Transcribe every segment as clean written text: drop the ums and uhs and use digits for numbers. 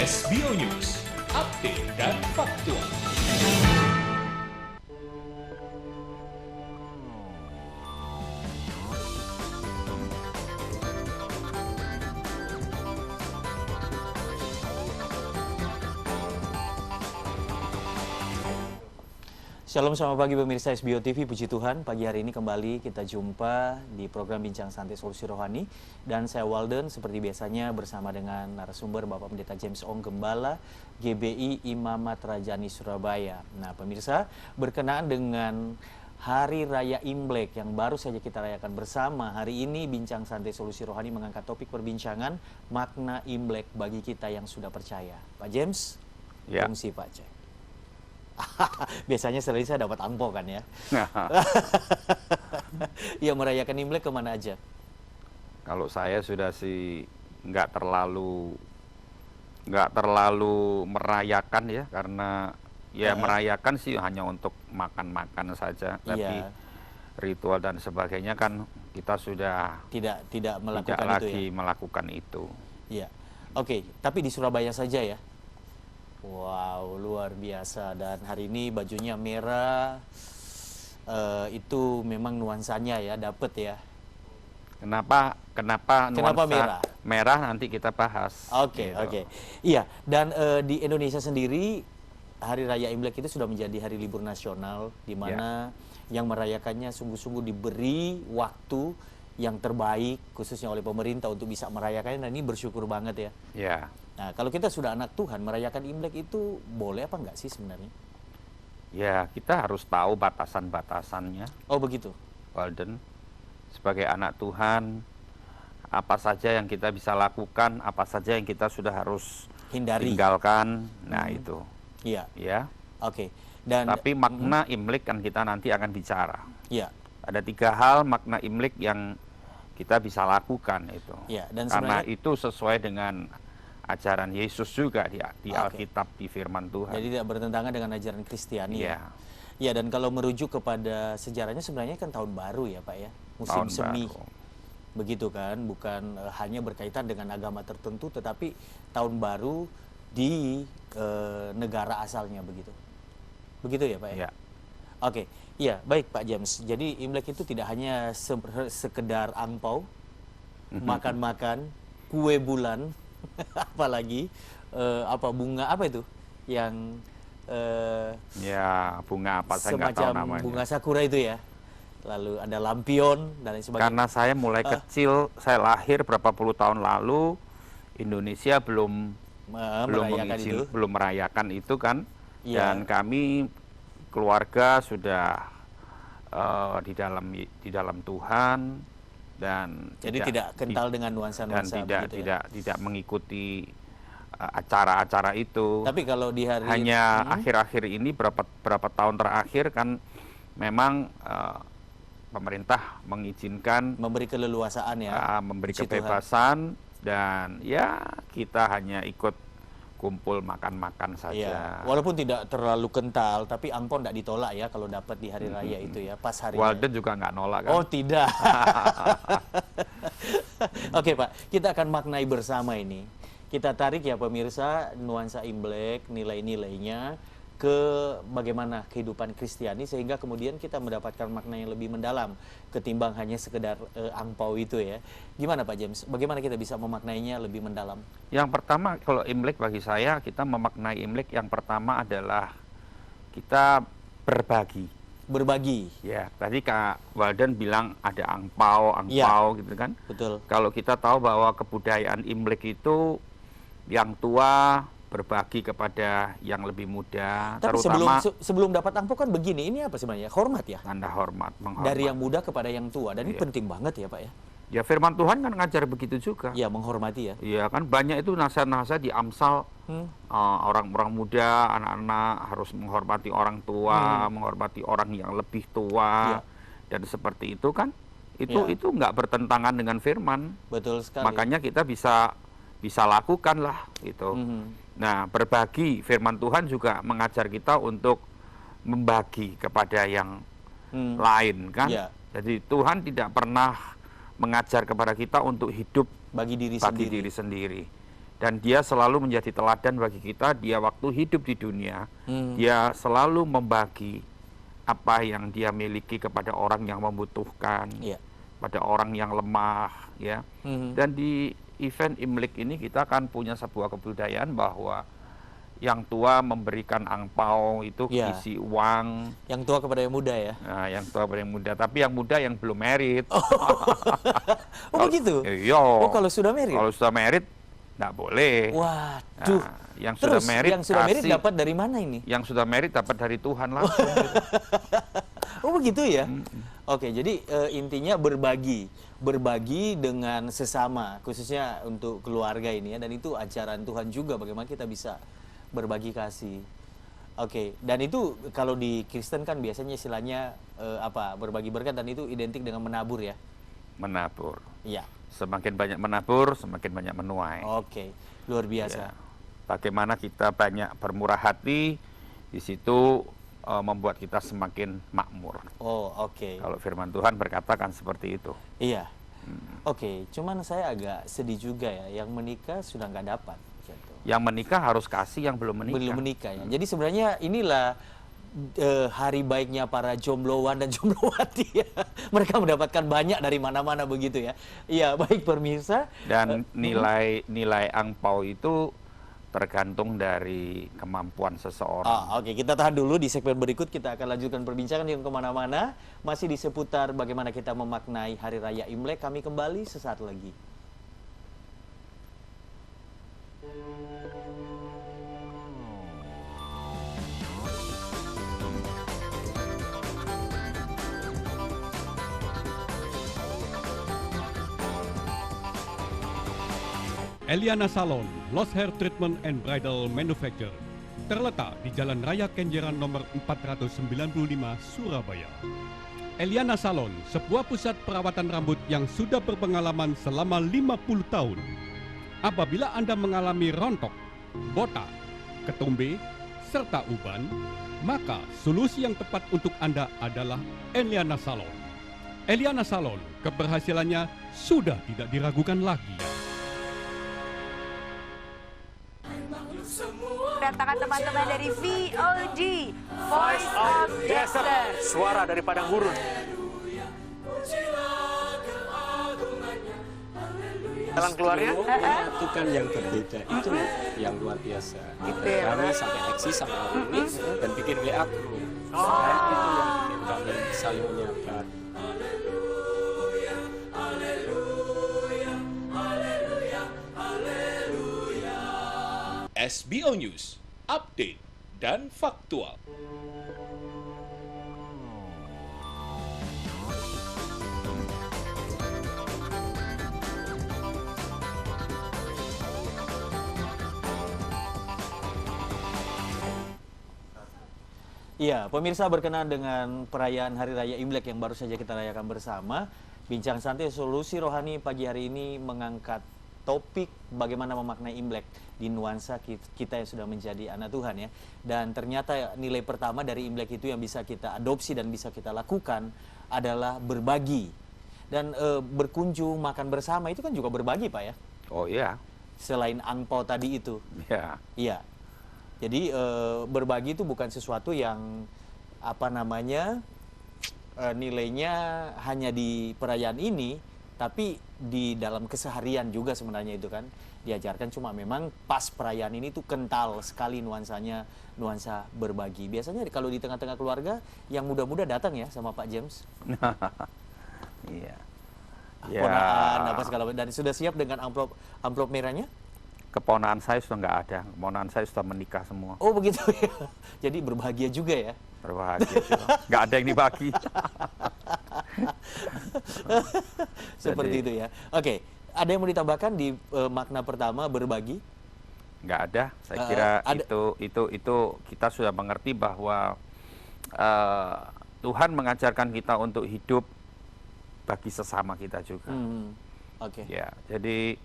SBO News, update dan faktual. Shalom, selamat pagi pemirsa SBO TV, puji Tuhan. Pagi hari ini kembali kita jumpa di program Bincang Santai Solusi Rohani. Dan saya Walden, seperti biasanya bersama dengan narasumber Bapak Pendeta James Ong Gembala, GBI Imamat Rajani Surabaya. Nah pemirsa, berkenaan dengan Hari Raya Imlek yang baru saja kita rayakan bersama, hari ini Bincang Santai Solusi Rohani mengangkat topik perbincangan makna Imlek bagi kita yang sudah percaya. Pak James, fungsi Pak Cek. Biasanya selalu saya dapat angpau kan ya. Ya merayakan Imlek kemana aja? Kalau saya sudah sih nggak terlalu merayakan ya, karena ya merayakan sih hanya untuk makan-makan saja. Tapi ritual dan sebagainya kan kita sudah tidak melakukan tidak itu lagi ya? melakukan itu. Iya. Oke, tapi di Surabaya saja ya? Wow, luar biasa. Dan hari ini bajunya merah, itu memang nuansanya ya, dapet ya. Kenapa nuansa merah? Merah nanti kita bahas. Oke. Iya, dan di Indonesia sendiri Hari Raya Imlek itu sudah menjadi hari libur nasional, di mana yang merayakannya sungguh-sungguh diberi waktu yang terbaik, khususnya oleh pemerintah untuk bisa merayakannya. Dan ini bersyukur banget ya. Ya. Nah, kalau kita sudah anak Tuhan, merayakan Imlek itu boleh apa enggak sih sebenarnya? Ya, kita harus tahu batasan-batasannya. Oh, begitu. Walden, sebagai anak Tuhan, apa saja yang kita bisa lakukan, apa saja yang kita sudah harus Hindari. tinggalkan. Nah, itu. Iya. Ya. Oke. Dan tapi makna Imlek kan kita nanti akan bicara. Iya. Ada 3 hal makna Imlek yang kita bisa lakukan itu. Iya, dan karena sebenarnya itu sesuai dengan ajaran Yesus juga di Alkitab, di firman Tuhan. Jadi tidak bertentangan dengan ajaran Kristiani. Iya. Ya, dan kalau merujuk kepada sejarahnya sebenarnya kan tahun baru ya Pak ya, musim Tahun semi. baru. Begitu kan, bukan hanya berkaitan dengan agama tertentu, tetapi tahun baru di negara asalnya begitu. Begitu ya Pak ya? Ya. Oke, iya baik Pak James. Jadi Imlek itu tidak hanya sekedar angpau, makan-makan, kue bulan, apalagi bunga apa itu yang Ya, bunga apa saya nggak tahu semacam namanya. bunga sakura itu ya. Lalu ada lampion dan lain sebagainya. Karena saya mulai kecil, saya lahir berapa puluh tahun lalu, Indonesia belum merayakan itu kan. Iya. Dan kami keluarga sudah di dalam Tuhan, dan jadi tidak kental dengan nuansa-nuansa dan begitu ya. tidak mengikuti acara-acara itu. Tapi kalau di hari hanya akhir-akhir ini berapa tahun terakhir kan memang pemerintah mengizinkan, memberi keleluasaan ya, memberi puji kebebasan, dan ya kita hanya ikut kumpul makan-makan saja. Iya. Walaupun tidak terlalu kental, tapi angpau tidak ditolak ya kalau dapat di hari raya itu ya, pas hari Walden juga nggak nolak kan? Oh tidak. Oke Pak, kita akan maknai bersama ini. Kita tarik ya pemirsa nuansa Imlek, nilai-nilainya ke bagaimana kehidupan Kristiani, sehingga kemudian kita mendapatkan makna yang lebih mendalam ketimbang hanya sekedar angpau itu ya. Gimana Pak James? Bagaimana kita bisa memaknainya lebih mendalam? Yang pertama, kalau Imlek bagi saya, kita memaknai Imlek yang pertama adalah kita berbagi. Berbagi. Ya, tadi Kak Walden bilang ada angpau gitu kan. Betul. Kalau kita tahu bahwa kebudayaan Imlek itu yang tua berbagi kepada yang lebih muda, tapi terutama sebelum dapat angpau kan begini, ini apa sebenarnya? Hormat ya? tanda hormat, menghormat. Dari yang muda kepada yang tua, dan ini penting banget ya Pak ya? Ya, firman Tuhan kan ngajar begitu juga. Ya, menghormati ya. Iya kan, banyak itu nasihat-nasihat di Amsal, orang-orang muda, anak-anak harus menghormati orang tua, menghormati orang yang lebih tua, dan seperti itu kan, itu nggak bertentangan dengan firman. Betul sekali. Makanya kita bisa lakukan lah gitu. Nah, berbagi, firman Tuhan juga mengajar kita untuk membagi kepada yang lain kan. Jadi Tuhan tidak pernah mengajar kepada kita untuk hidup bagi diri diri sendiri. Dan dia selalu menjadi teladan bagi kita. Dia waktu hidup di dunia, dia selalu membagi apa yang dia miliki kepada orang yang membutuhkan, pada orang yang lemah, ya. Dan di event Imlek ini kita kan punya sebuah kebudayaan bahwa yang tua memberikan angpau itu isi uang. Yang tua kepada yang muda ya? Nah, yang tua kepada yang muda. Tapi yang muda yang belum merit. Oh begitu? Iya. Oh kalau sudah merit? Kalau sudah merit, nggak boleh. Waduh. Nah, yang Terus, sudah merit, yang sudah merit dapat dari mana ini? Yang sudah merit dapat dari Tuhan langsung. Oh begitu ya? Oke, jadi intinya berbagi dengan sesama, khususnya untuk keluarga ini ya, dan itu ajaran Tuhan juga bagaimana kita bisa berbagi kasih. Oke, dan itu kalau di Kristen kan biasanya istilahnya berbagi berkat, dan itu identik dengan menabur ya? Menabur. Iya. Semakin banyak menabur, semakin banyak menuai. Oke, luar biasa. Ya. Bagaimana kita banyak bermurah hati, di situ membuat kita semakin makmur. Oh, oke. Kalau firman Tuhan berkata kan seperti itu. Iya. Oke, cuman saya agak sedih juga ya, yang menikah sudah nggak dapat. Gitu. Yang menikah harus kasih yang belum menikah. Belum menikah ya. Jadi sebenarnya inilah hari baiknya para jombloan dan jomblowati ya. Mereka mendapatkan banyak dari mana-mana begitu ya. Iya, baik pemirsa. Dan nilai angpau itu tergantung dari kemampuan seseorang. Oke, kita tahan dulu. Di segmen berikut kita akan lanjutkan perbincangan yang kemana-mana. Masih di seputar bagaimana kita memaknai Hari Raya Imlek. Kami kembali sesaat lagi. Eliana Salon, Lost Hair Treatment and Bridal Manufacture, terletak di Jalan Raya Kenjeran nomor 495, Surabaya. Eliana Salon, sebuah pusat perawatan rambut yang sudah berpengalaman selama 50 tahun. Apabila Anda mengalami rontok, botak, ketumbe, serta uban, maka solusi yang tepat untuk Anda adalah Eliana Salon. Eliana Salon, keberhasilannya sudah tidak diragukan lagi. Katakan teman-teman dari VOD, Voice of Desert. Suara dari padang gurun. Jalan keluarnya? Menyatukan yang berbeda itu yang luar biasa. Kami sampai eksis sampai hari ini dan bikin WA group. Dan itu yang bikin kami saling menyapa. SBO News, update dan faktual. Iya, pemirsa, berkenaan dengan perayaan Hari Raya Imlek yang baru saja kita rayakan bersama, Bincang Santai Solusi Rohani pagi hari ini mengangkat topik bagaimana memaknai Imlek di nuansa kita yang sudah menjadi anak Tuhan ya. Dan ternyata nilai pertama dari Imlek itu yang bisa kita adopsi dan bisa kita lakukan adalah berbagi. Dan berkunjung, makan bersama itu kan juga berbagi, Pak ya? Oh iya. Selain angpau tadi itu. Ya. Iya. Jadi berbagi itu bukan sesuatu yang nilainya hanya di perayaan ini, tapi di dalam keseharian juga sebenarnya itu kan diajarkan. Cuma memang pas perayaan ini tuh kental sekali nuansanya, nuansa berbagi. Biasanya kalau di tengah-tengah keluarga yang muda-muda datang ya sama Pak James. Iya. Ponaan apa segala macam. Dan sudah siap dengan amplop merahnya? Keponakan saya sudah nggak ada. Keponakan saya sudah menikah semua. Oh begitu ya. Jadi berbahagia juga ya. Berbahagia juga. Nggak ada yang dibagi. Seperti itu ya. Oke, ada yang mau ditambahkan di makna pertama berbagi? Nggak ada. Saya kira itu kita sudah mengerti bahwa Tuhan mengajarkan kita untuk hidup bagi sesama kita juga. Oke. Ya, jadi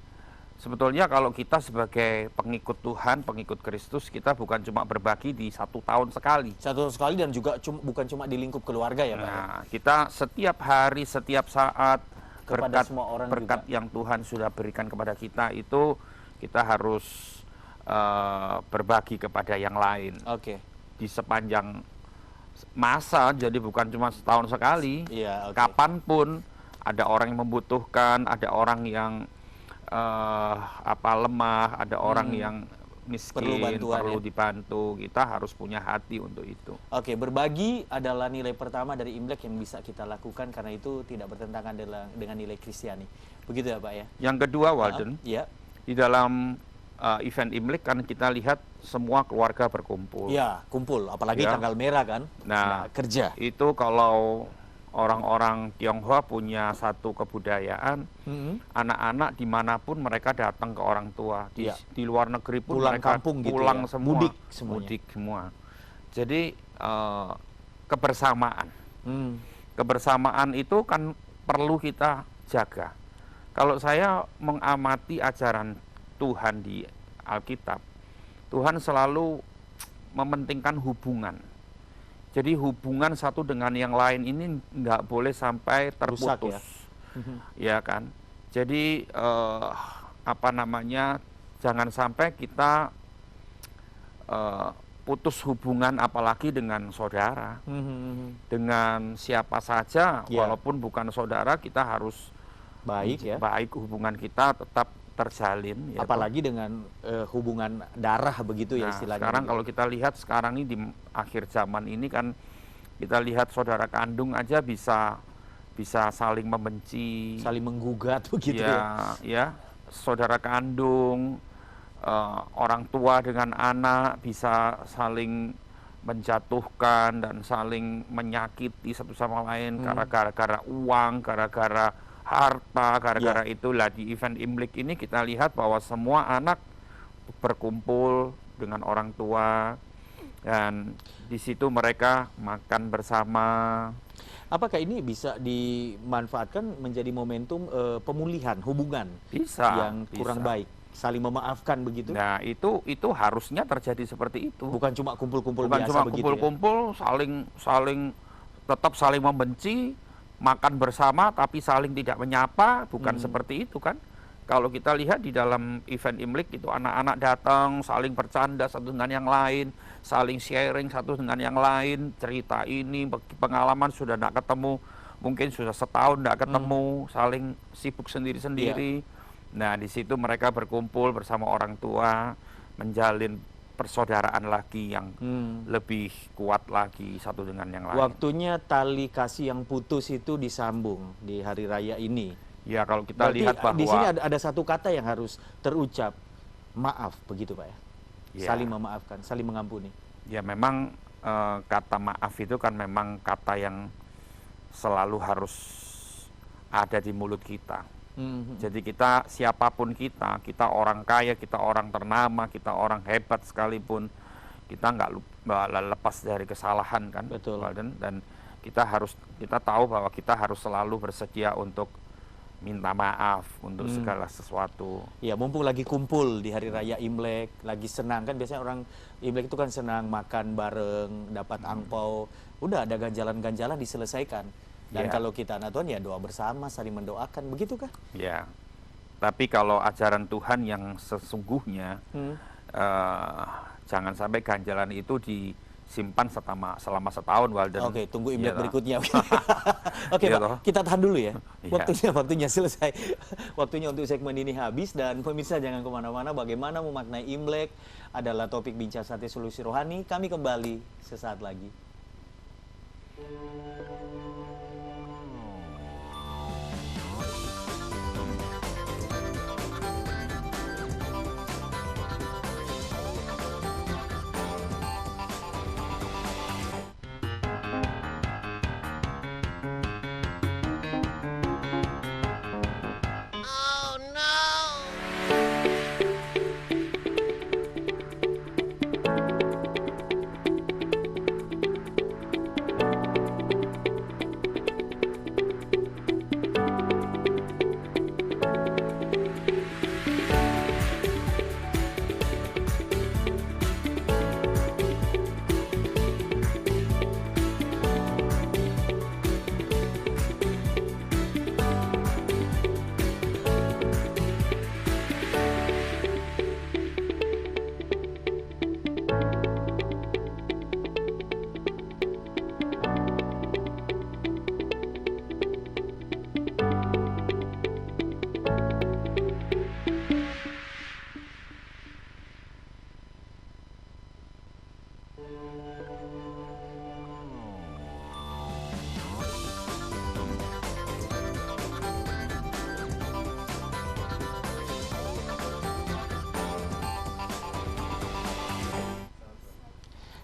sebetulnya kalau kita sebagai pengikut Tuhan, pengikut Kristus, kita bukan cuma berbagi di 1 tahun sekali. 1 tahun sekali, dan juga bukan cuma di lingkup keluarga ya Pak? Nah, kita setiap hari, setiap saat kepada semua orang berkat juga. yang Tuhan sudah berikan kepada kita itu kita harus berbagi kepada yang lain. Oke. Di sepanjang masa, jadi bukan cuma setahun sekali. Iya, oke. Kapanpun ada orang yang membutuhkan, ada orang yang lemah, ada orang yang miskin, Perlu bantuan, perlu ya? dibantu. Kita harus punya hati untuk itu. Oke, berbagi adalah nilai pertama dari Imlek yang bisa kita lakukan karena itu tidak bertentangan dengan nilai Kristiani. Begitu ya, Pak ya? Yang kedua, Walden, Iya. di dalam event Imlek kan kita lihat semua keluarga berkumpul. Iya, kumpul. Apalagi Ya. tanggal merah kan? Nah, kerja. itu kalau orang-orang Tionghoa punya satu kebudayaan, anak-anak dimanapun mereka datang ke orang tua. Iya. Di luar negeri pun Pulang mereka kampung gitu pulang ya, semua. mudik semuanya. Mudik semua. Jadi kebersamaan. Kebersamaan itu kan perlu kita jaga. Kalau saya mengamati ajaran Tuhan di Alkitab, Tuhan selalu mementingkan hubungan. Jadi hubungan satu dengan yang lain ini nggak boleh sampai Rusak, terputus, ya? ya kan? Jadi jangan sampai kita putus hubungan, apalagi dengan saudara, dengan siapa saja, Ya. walaupun bukan saudara, kita harus Baik ya. baik hubungan kita tetap terjalin. Ya, Apalagi dengan hubungan darah begitu ya nah, istilahnya. sekarang gitu. kalau kita lihat sekarang ini di akhir zaman ini kan kita lihat saudara kandung aja bisa saling membenci, saling menggugat begitu ya. ya saudara kandung, orang tua dengan anak bisa saling menjatuhkan dan saling menyakiti satu sama lain karena gara-gara uang, gara-gara harta, gara-gara itulah. Di event Imlek ini kita lihat bahwa semua anak berkumpul dengan orang tua dan di situ mereka makan bersama. Apakah ini bisa dimanfaatkan menjadi momentum pemulihan hubungan yang kurang baik, saling memaafkan begitu? Nah, itu harusnya terjadi seperti itu. Bukan cuma kumpul-kumpul Bukan biasa cuma begitu kumpul-kumpul, tetap saling membenci, makan bersama tapi saling tidak menyapa, bukan seperti itu kan. Kalau kita lihat di dalam event Imlek itu anak-anak datang saling bercanda satu dengan yang lain, saling sharing satu dengan yang lain, cerita ini, pengalaman sudah tidak ketemu, mungkin sudah setahun tidak ketemu, saling sibuk sendiri-sendiri. Nah, di situ mereka berkumpul bersama orang tua, menjalin persaudaraan lagi yang lebih kuat lagi satu dengan yang lain. Waktunya tali kasih yang putus itu disambung di hari raya ini. Ya, kalau kita Berarti lihat bahwa di sini ada satu kata yang harus terucap, maaf begitu Pak ya. Saling memaafkan, saling mengampuni. Ya, memang kata maaf itu kan memang kata yang selalu harus ada di mulut kita. Jadi kita, siapapun kita orang kaya, kita orang ternama, kita orang hebat sekalipun, kita nggak lepas dari kesalahan kan. Betul. Dan kita tahu bahwa kita harus selalu bersedia untuk minta maaf untuk segala sesuatu. Ya, mumpung lagi kumpul di hari raya Imlek, lagi senang kan, biasanya orang Imlek itu kan senang makan bareng, dapat angpau, udah ada ganjalan-ganjalan diselesaikan. Dan kalau kita anak Tuhan ya doa bersama, saling mendoakan, begitu kah? Ya, tapi kalau ajaran Tuhan yang sesungguhnya, jangan sampai ganjalan itu disimpan selama setahun, Walden. Oke, tunggu Imlek Iya, berikutnya. Oke, Iya, Pak, toh. kita tahan dulu ya. Iya. Waktunya selesai. Waktunya untuk segmen ini habis, dan pemirsa jangan kemana-mana. Bagaimana memaknai Imlek adalah topik bincang santai solusi rohani. Kami kembali sesaat lagi.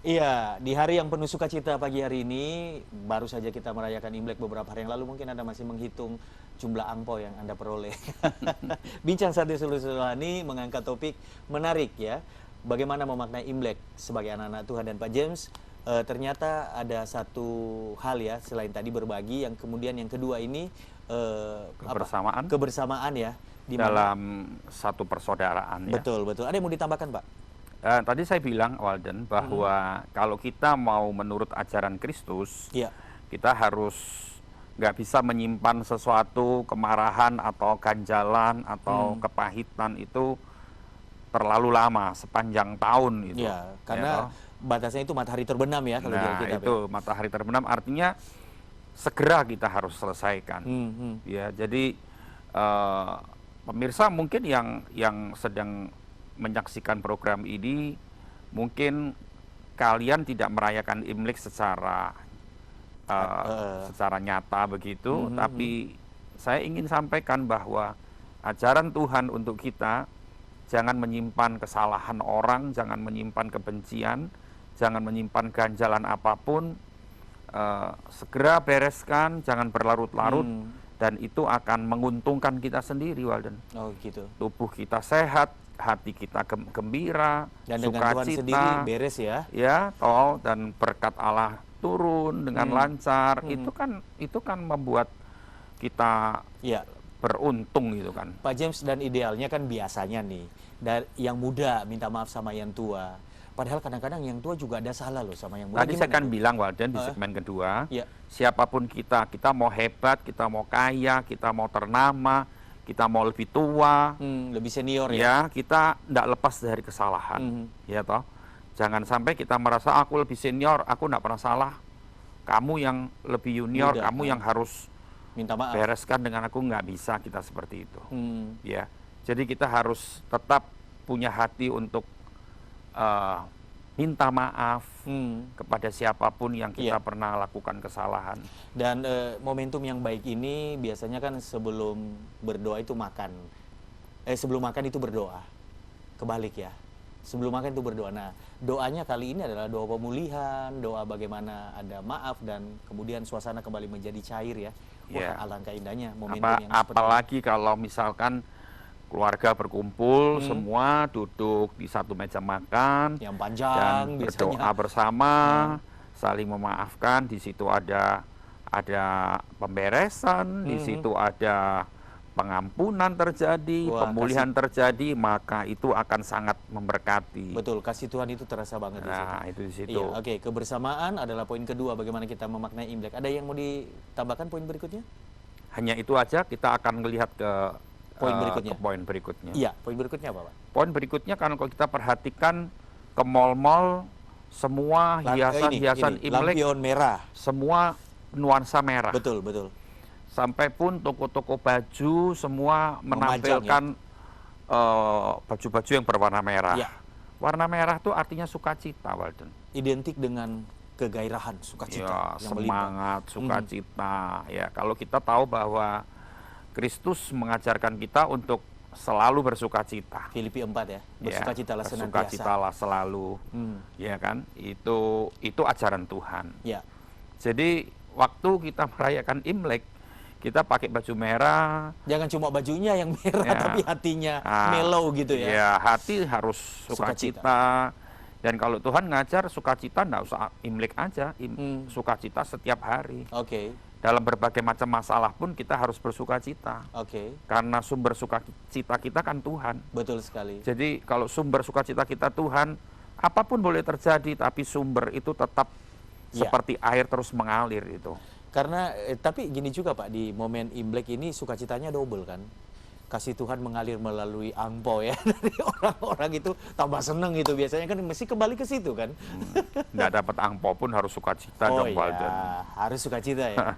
Iya, di hari yang penuh sukacita pagi hari ini, baru saja kita merayakan Imlek beberapa hari yang lalu, mungkin Anda masih menghitung jumlah angpau yang Anda peroleh. Bincang Santai Solusi Rohani mengangkat topik menarik ya, bagaimana memaknai Imlek sebagai anak-anak Tuhan. Dan Pak James, ternyata ada satu hal ya, selain tadi berbagi, yang kemudian yang kedua ini Kebersamaan. Kebersamaan ya. Dalam satu persaudaraan ya. Betul, betul. Ada yang mau ditambahkan, Pak? Tadi saya bilang, Walden, bahwa kalau kita mau menurut ajaran Kristus, Iya. kita harus nggak bisa menyimpan sesuatu, kemarahan atau ganjalan atau kepahitan itu terlalu lama, sepanjang tahun itu. Iya, karena batasnya itu matahari terbenam ya kalau di Nah, Alkitab. itu matahari terbenam artinya segera kita harus selesaikan. Ya, jadi pemirsa mungkin yang sedang menyaksikan program ini, mungkin kalian tidak merayakan Imlek secara nyata begitu, tapi saya ingin sampaikan bahwa ajaran Tuhan untuk kita, jangan menyimpan kesalahan orang, jangan menyimpan kebencian, jangan menyimpan ganjalan apapun, segera bereskan, jangan berlarut-larut, dan itu akan menguntungkan kita sendiri, Walden. Oh gitu. Tubuh kita sehat, hati kita gembira, Dan dengan Tuhan sendiri sukacita, beres ya. ya, dan berkat Allah turun dengan lancar. Itu kan membuat kita Iya. beruntung gitu kan. Pak James, dan idealnya kan biasanya nih, dari yang muda minta maaf sama yang tua. Padahal kadang-kadang yang tua juga ada salah loh sama yang muda. Tadi saya Gimana kan tuh? bilang, Walden, di segmen kedua, Iya. siapapun kita mau hebat, kita mau kaya, kita mau ternama, kita mau lebih tua, Lebih senior ya. ya, kita tidak lepas dari kesalahan, ya toh. Jangan sampai kita merasa aku lebih senior, aku tidak pernah salah. Kamu yang lebih junior, Muda, kamu yang harus Minta maaf. bereskan dengan aku, nggak bisa kita seperti itu, ya. Jadi kita harus tetap punya hati untuk minta maaf kepada siapapun yang kita Iya. pernah lakukan kesalahan. Dan momentum yang baik ini biasanya kan sebelum berdoa itu makan. Sebelum makan itu berdoa. Kebalik ya. Sebelum makan itu berdoa. Nah, doanya kali ini adalah doa pemulihan, doa bagaimana ada maaf dan kemudian suasana kembali menjadi cair ya. Wah, Ya. alangkah indahnya momentum yang seperti Apalagi kalau misalkan keluarga berkumpul, semua duduk di satu meja makan, yang dan panjang berdoa biasanya. bersama, saling memaafkan. Di situ ada pemberesan, di situ ada pengampunan terjadi, Wah, pemulihan terjadi, maka itu akan sangat memberkati. Betul, kasih Tuhan itu terasa banget di situ. Nah, itu di situ. Iya, oke. Kebersamaan adalah poin kedua, bagaimana kita memaknai Imlek. Ada yang mau ditambahkan poin berikutnya? Hanya itu aja, kita akan melihat ke Poin berikutnya. ke poin berikutnya. Iya, poin berikutnya apa, Pak? Poin berikutnya kan kalau kita perhatikan ke mall-mall, semua hiasan-hiasan ini, Imlek, lampion merah. semua nuansa merah. Betul, betul. Sampai pun toko-toko baju semua Memajang, menampilkan baju-baju yang berwarna merah. Ya. Warna merah itu artinya sukacita, Walden. Identik dengan kegairahan, sukacita Ya, yang melimpah. semangat, sukacita. Ya, kalau kita tahu bahwa Kristus mengajarkan kita untuk selalu bersukacita. Filipi 4 ya, bersukacitalah senantiasa. Bersukacitalah selalu. Ya kan? Itu ajaran Tuhan. Ya, Jadi waktu kita merayakan Imlek, kita pakai baju merah. jangan cuma bajunya yang merah, Ya. tapi hatinya Ah, mellow gitu ya. Ya, hati harus sukacita. Dan kalau Tuhan ngajar sukacita, enggak usah Imlek aja, sukacita setiap hari. Oke, Dalam berbagai macam masalah pun kita harus bersukacita. oke. Karena sumber sukacita kita kan Tuhan. Betul sekali. Jadi kalau sumber sukacita kita Tuhan, apapun boleh terjadi, tapi sumber itu tetap Ya. seperti air terus mengalir itu. Karena, tapi gini juga Pak, di momen Imlek ini sukacitanya double kan. Kasih Tuhan mengalir melalui angpau ya. Dari orang-orang itu tambah seneng gitu. Biasanya kan mesti kembali ke situ kan. Nggak dapat angpau pun harus sukacita Oh dong, Walden. iya, harus sukacita ya.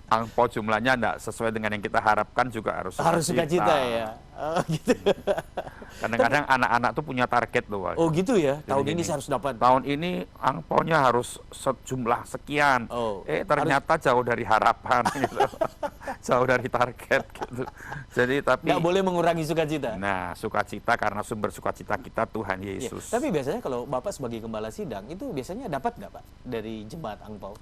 Angpau jumlahnya enggak sesuai dengan yang kita harapkan juga harus sukacita. Harus sukacita ya. Gitu. Kadang-kadang anak-anak tuh punya target loh, Walden. Oh gitu ya, Jadi tahun ini gini, saya harus dapat. Tahun ini angpaunya harus sejumlah sekian. Oh, Ternyata jauh dari harapan gitu. Jauh dari target gitu. Jadi tapi Nggak boleh mengurangi sukacita. nah, sukacita karena sumber sukacita kita Tuhan Ya, Yesus. tapi biasanya kalau Bapak sebagai gembala sidang, itu biasanya dapat nggak Pak dari jemaat angpau?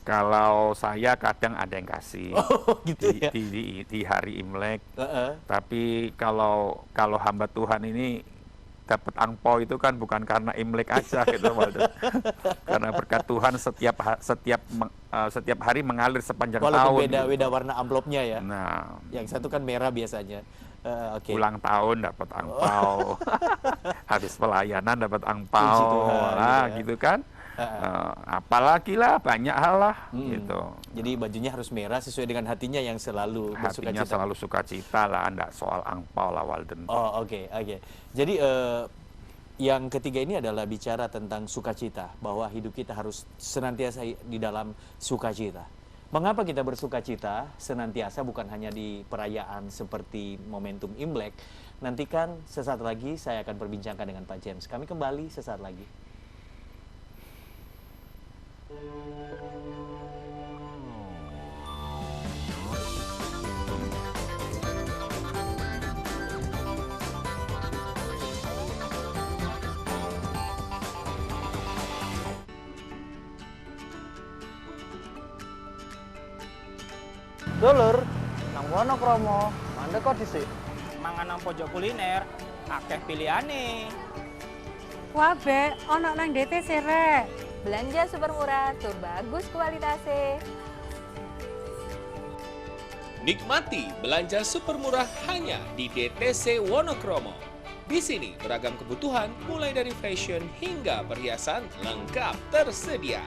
Kalau saya kadang ada yang kasih Oh gitu ya. di hari Imlek. Heeh. Tapi kalau hamba Tuhan ini dapat angpau itu kan bukan karena Imlek aja gitu, Walden. Karena berkat Tuhan setiap hari mengalir sepanjang Walaupun tahun. beda-beda gitu. warna amplopnya ya. Nah, Yang satu kan merah biasanya. Oke. ulang tahun dapat angpau, habis pelayanan dapat Puji angpau, Tuhan, lah gitu ya. gitu kan. Apalagi lah banyak hal lah gitu. Jadi bajunya harus merah sesuai dengan hatinya yang selalu Hatinya bersukacita. selalu sukacita lah, enggak soal angpau lah, Walden. Oh oke. Jadi yang ketiga ini adalah bicara tentang sukacita, bahwa hidup kita harus senantiasa di dalam sukacita. Mengapa kita bersukacita senantiasa, bukan hanya di perayaan seperti momentum Imlek? Nantikan sesaat lagi saya akan perbincangkan dengan Pak James. Kami kembali sesaat lagi. Dulur, nang Wonokromo, mandek kok dhisik. Mangan nang pojok kuliner, akeh pilihane. Wah, Bek, ono nang DTC rek. Belanja super murah, tur bagus kualitasnya. Nikmati belanja super murah hanya di DTC Wonokromo. Di sini beragam kebutuhan mulai dari fashion hingga perhiasan lengkap tersedia.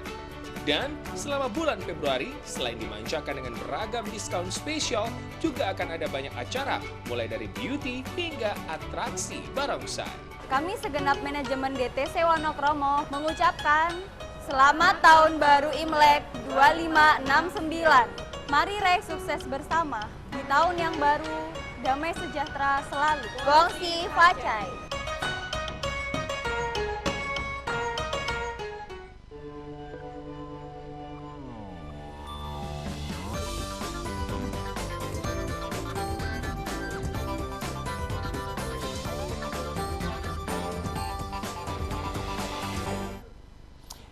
Dan selama bulan Februari, selain dimanjakan dengan beragam diskon spesial, juga akan ada banyak acara mulai dari beauty hingga atraksi barongsai. Kami segenap manajemen DTC Wonokromo mengucapkan Selamat Tahun Baru Imlek 2569. Mari raih sukses bersama di tahun yang baru, damai sejahtera selalu. Gongsi Facai.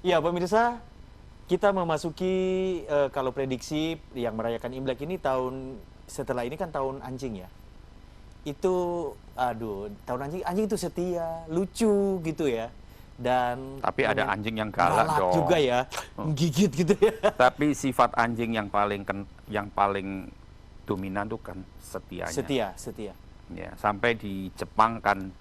Ya pemirsa, kita memasuki kalau prediksi yang merayakan Imlek ini tahun setelah ini kan tahun anjing ya. Itu tahun anjing itu setia, lucu gitu ya. Dan Tapi ada anjing yang galak dong. juga ya, gigit gitu ya. Tapi sifat anjing yang paling dominan tuh kan setianya. Setia. Ya, sampai di Jepang kan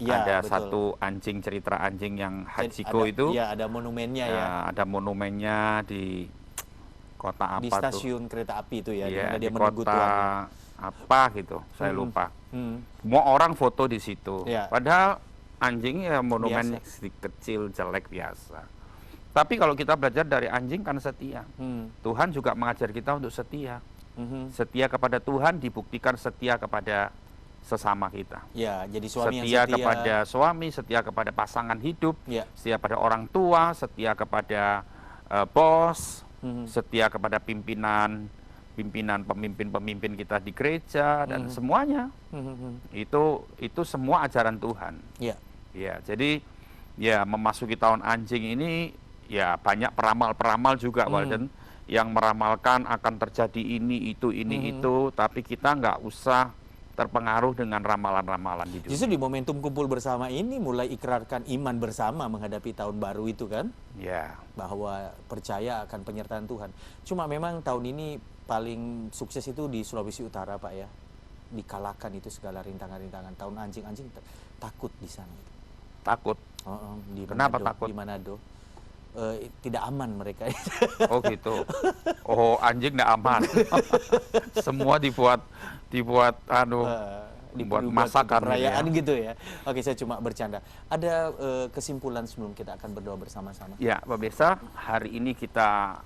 Ya, ada betul. satu anjing, cerita anjing yang Hachiko Ada- itu. Ya, ada monumennya ya. Ada monumennya di kota apa Di tuh? stasiun kereta api itu ya, di Iya, mana di dia menunggu kota tuannya. apa gitu, saya lupa. Hmm. Semua orang foto di situ. Ya. Padahal anjing ya monumen Biasa. kecil, jelek biasa. Tapi kalau kita belajar dari anjing kan setia. Tuhan juga mengajar kita untuk setia. Setia kepada Tuhan dibuktikan setia kepada sesama kita. Ya, jadi suami yang Setia setia. kepada suami, setia kepada pasangan hidup, Ya. setia pada orang tua, setia kepada bos, setia kepada pemimpin-pemimpin kita di gereja dan semuanya. Itu semua ajaran Tuhan. Ya. Ya, jadi ya memasuki tahun anjing ini ya banyak peramal-peramal juga, Walden, yang meramalkan akan terjadi ini itu, tapi kita nggak usah terpengaruh dengan ramalan-ramalan di dunia. Justru di momentum kumpul bersama ini mulai ikrarkan iman bersama menghadapi tahun baru itu kan, Ya, bahwa percaya akan penyertaan Tuhan. Cuma memang tahun ini paling sukses itu di Sulawesi Utara Pak ya, dikalahkan itu segala rintangan-rintangan. Tahun anjing takut di sana. takut. Di Kenapa Manado, takut? Di Manado. Tidak aman mereka. Oh gitu. Oh, anjing nggak aman. Semua dibuat dibuat masakan perayaan ya. gitu ya. Oke, saya cuma bercanda. Ada kesimpulan sebelum kita akan berdoa bersama-sama. Ya, pemirsa, hari ini kita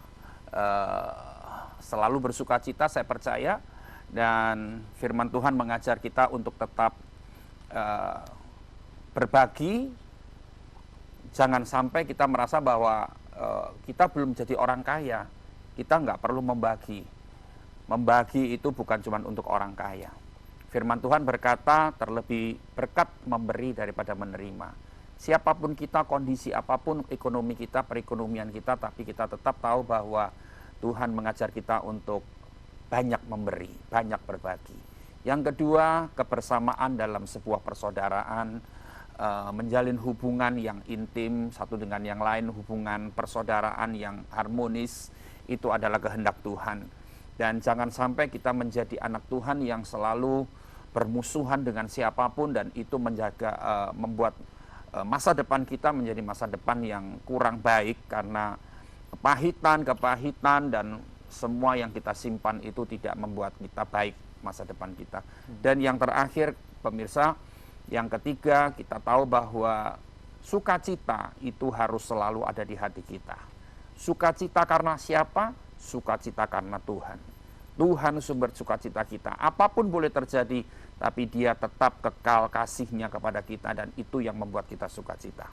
selalu bersukacita, saya percaya, Dan firman Tuhan mengajar kita untuk tetap berbagi. Jangan sampai kita merasa bahwa kita belum jadi orang kaya, kita nggak perlu membagi. Membagi itu bukan cuma untuk orang kaya. Firman Tuhan berkata, terlebih berkat memberi daripada menerima. Siapapun kita, kondisi apapun, ekonomi kita, perekonomian kita, tapi kita tetap tahu bahwa Tuhan mengajar kita untuk banyak memberi, banyak berbagi. Yang kedua, kebersamaan dalam sebuah persaudaraan, menjalin hubungan yang intim satu dengan yang lain, hubungan persaudaraan yang harmonis, itu adalah kehendak Tuhan. Dan jangan sampai kita menjadi anak Tuhan yang selalu bermusuhan dengan siapapun, dan itu membuat masa depan kita menjadi masa depan yang kurang baik karena kepahitan dan semua yang kita simpan itu tidak membuat kita baik masa depan kita. Dan yang terakhir, pemirsa, yang ketiga, kita tahu bahwa sukacita itu harus selalu ada di hati kita. Sukacita karena siapa? Sukacita karena Tuhan. Tuhan sumber sukacita kita. Apapun boleh terjadi, tapi Dia tetap kekal kasih-Nya kepada kita, dan itu yang membuat kita sukacita.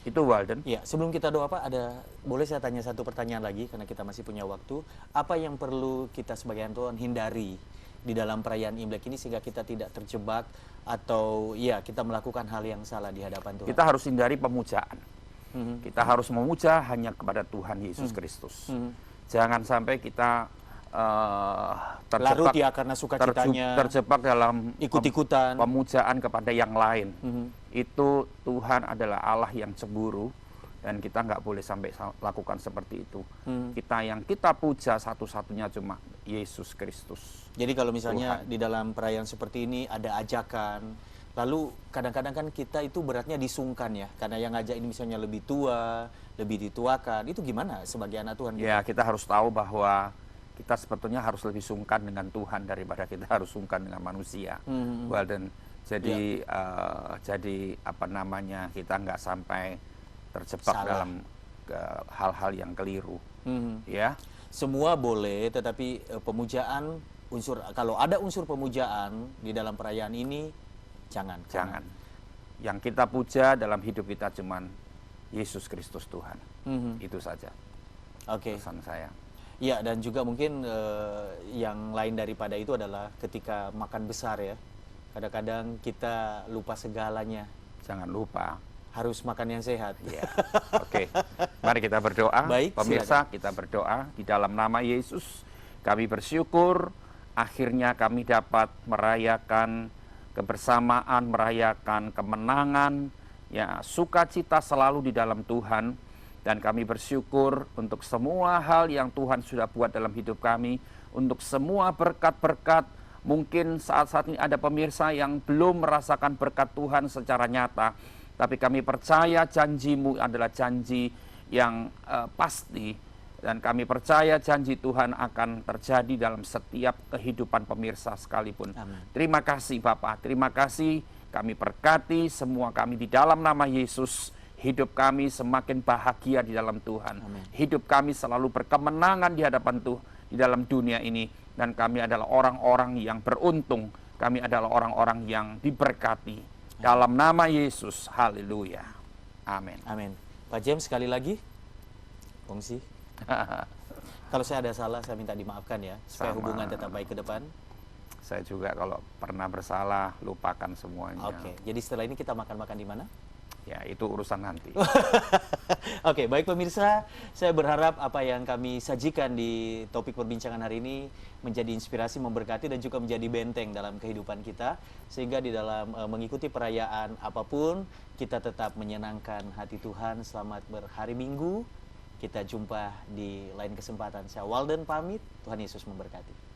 Itu Walden. Ya, sebelum kita doa Pak, boleh saya tanya satu pertanyaan lagi karena kita masih punya waktu. Apa yang perlu kita sebagai anak Tuhan hindari di dalam perayaan Imlek ini sehingga kita tidak terjebak atau ya kita melakukan hal yang salah di hadapan Tuhan? Kita harus hindari pemujaan. Kita harus memuja hanya kepada Tuhan Yesus Kristus. Jangan sampai kita larut ya karena sukacitanya, terjebak dalam ikut-ikutan pemujaan kepada yang lain. Itu Tuhan adalah Allah yang cemburu, dan kita nggak boleh sampai lakukan seperti itu. Kita puja satu-satunya cuma Yesus Kristus. Jadi kalau misalnya Tuhan. di dalam perayaan seperti ini ada ajakan, lalu kadang-kadang kan kita itu beratnya disungkan ya, karena yang ngajak ini misalnya lebih tua, lebih dituakan, itu gimana sebagai anak Tuhan? Ya, kita harus tahu bahwa kita sebetulnya harus lebih sungkan dengan Tuhan daripada kita harus sungkan dengan manusia. Walden. Jadi apa namanya, kita nggak sampai terjebak dalam hal-hal yang keliru. Ya, semua boleh, tetapi pemujaan kalau ada unsur pemujaan di dalam perayaan ini jangan. Yang kita puja dalam hidup kita cuman Yesus Kristus Tuhan. Itu saja. Oke. Pesan saya. Ya, dan juga mungkin yang lain daripada itu adalah ketika makan besar ya. Kadang-kadang kita lupa segalanya. Jangan lupa. Harus makan yang sehat. Ya. Oke. Mari kita berdoa. Baik, pemirsa, silakan. kita berdoa di dalam nama Yesus. Kami bersyukur akhirnya kami dapat merayakan kebersamaan, merayakan kemenangan, ya, sukacita selalu di dalam Tuhan. Dan kami bersyukur untuk semua hal yang Tuhan sudah buat dalam hidup kami, untuk semua berkat-berkat. Mungkin saat-saat ini ada pemirsa yang belum merasakan berkat Tuhan secara nyata, tapi kami percaya janji-Mu adalah janji yang pasti, dan kami percaya janji Tuhan akan terjadi dalam setiap kehidupan pemirsa sekalipun. Amin. Terima kasih Bapa, terima kasih, kami berkati semua kami di dalam nama Yesus. Hidup kami semakin bahagia di dalam Tuhan. Amin. Hidup kami selalu berkemenangan di hadapan Tuhan di dalam dunia ini. Dan kami adalah orang-orang yang beruntung. Kami adalah orang-orang yang diberkati. Dalam nama Yesus, haleluya. Amin. Amin. Pak James, sekali lagi, kongsi. Kalau saya ada salah, saya minta dimaafkan ya, supaya Sama. hubungan tetap baik ke depan. Saya juga kalau pernah bersalah, lupakan semuanya. Oke, jadi setelah ini kita makan-makan di mana? Ya, itu urusan nanti. Oke, baik pemirsa, saya berharap apa yang kami sajikan di topik perbincangan hari ini menjadi inspirasi, memberkati, dan juga menjadi benteng dalam kehidupan kita, sehingga di dalam mengikuti perayaan apapun, kita tetap menyenangkan hati Tuhan. Selamat berhari Minggu, kita jumpa di lain kesempatan. Saya Walden pamit, Tuhan Yesus memberkati.